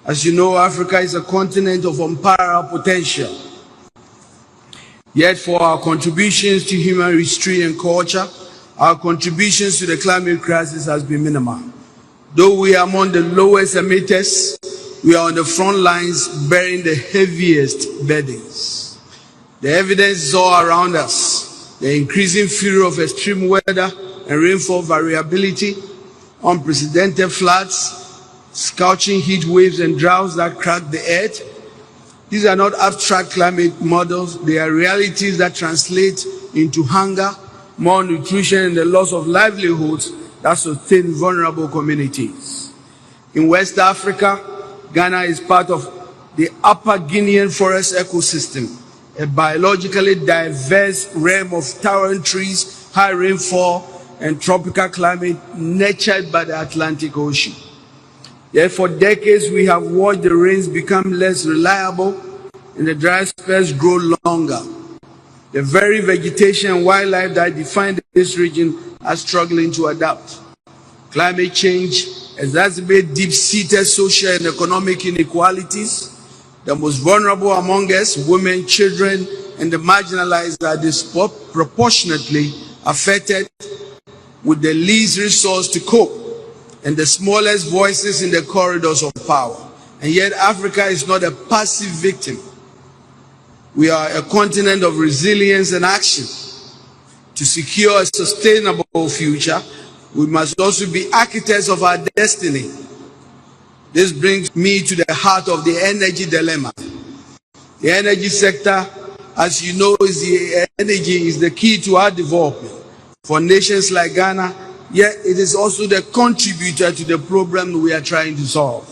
As you know, Africa is a continent of unparalleled potential. Yet for our contributions to human history and culture, our contributions to the climate crisis has been minimal. Though we are among the lowest emitters, we are on the front lines bearing the heaviest burdens. The evidence is all around us. The increasing fury of extreme weather and rainfall variability, unprecedented floods, scorching heat waves and droughts that crack the earth. These are not abstract climate models, they are realities that translate into hunger, malnutrition, and the loss of livelihoods that sustain vulnerable communities. In West Africa, Ghana is part of the Upper Guinean forest ecosystem, a biologically diverse realm of towering trees, high rainfall, and tropical climate nurtured by the Atlantic Ocean. Yet for decades we have watched the rains become less reliable and the dry spells grow longer. The very vegetation and wildlife that define this region are struggling to adapt. Climate change exacerbates deep-seated social and economic inequalities. The most vulnerable among us, women, children, and the marginalized, are disproportionately affected with the least resource to cope and the smallest voices in the corridors of power. And yet Africa is not a passive victim. We are a continent of resilience and action. To secure a sustainable future, we must also be architects of our destiny. This brings me to the heart of the energy dilemma. The energy sector, as you know, is the key to our development. For nations like Ghana, yet it is also the contributor to the problem we are trying to solve.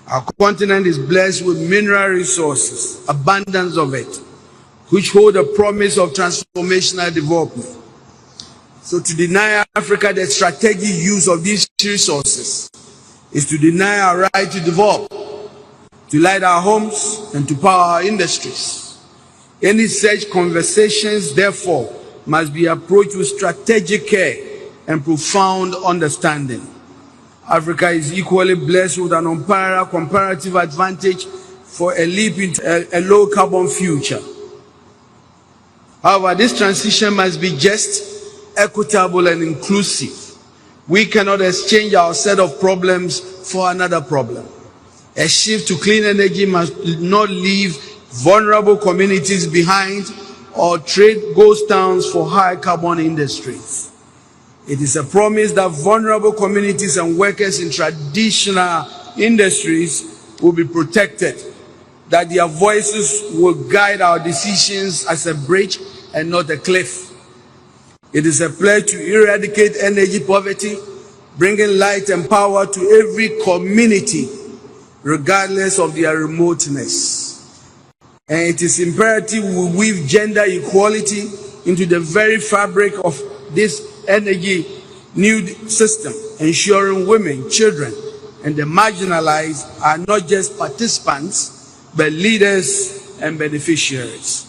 Our continent is blessed with mineral resources, abundance of it, which hold a promise of transformational development. So to deny Africa the strategic use of these resources is to deny our right to develop, to light our homes, and to power our industries. Any such conversations, therefore, must be approached with strategic care and profound understanding. Africa is equally blessed with an unparalleled comparative advantage for a leap into a low-carbon future. However, this transition must be just, equitable, and inclusive. We cannot exchange our set of problems for another problem. A shift to clean energy must not leave vulnerable communities behind or trade ghost towns for high-carbon industries. It is a promise that vulnerable communities and workers in traditional industries will be protected, that their voices will guide our decisions as a bridge and not a cliff. It is a pledge to eradicate energy poverty, bringing light and power to every community, regardless of their remoteness. And it is imperative we weave gender equality into the very fabric of this energy new system, ensuring women, children, and the marginalized are not just participants, but leaders and beneficiaries.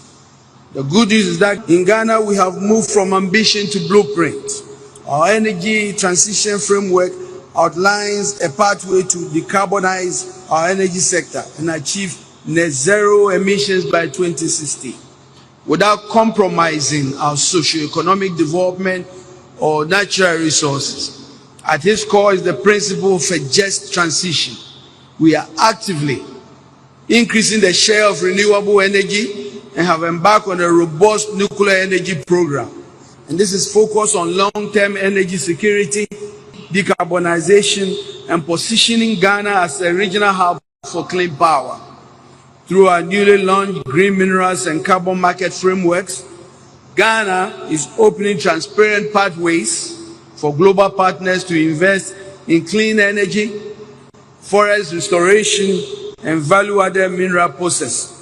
The good news is that in Ghana, we have moved from ambition to blueprint. Our energy transition framework outlines a pathway to decarbonize our energy sector and achieve net zero emissions by 2060, without compromising our socio-economic development or natural resources. At its core is the principle of a just transition. We are actively increasing the share of renewable energy and have embarked on a robust nuclear energy program. And this is focused on long-term energy security, decarbonization, and positioning Ghana as a regional hub for clean power. Through our newly launched green minerals and carbon market frameworks, Ghana is opening transparent pathways for global partners to invest in clean energy, forest restoration, and value-added mineral processing.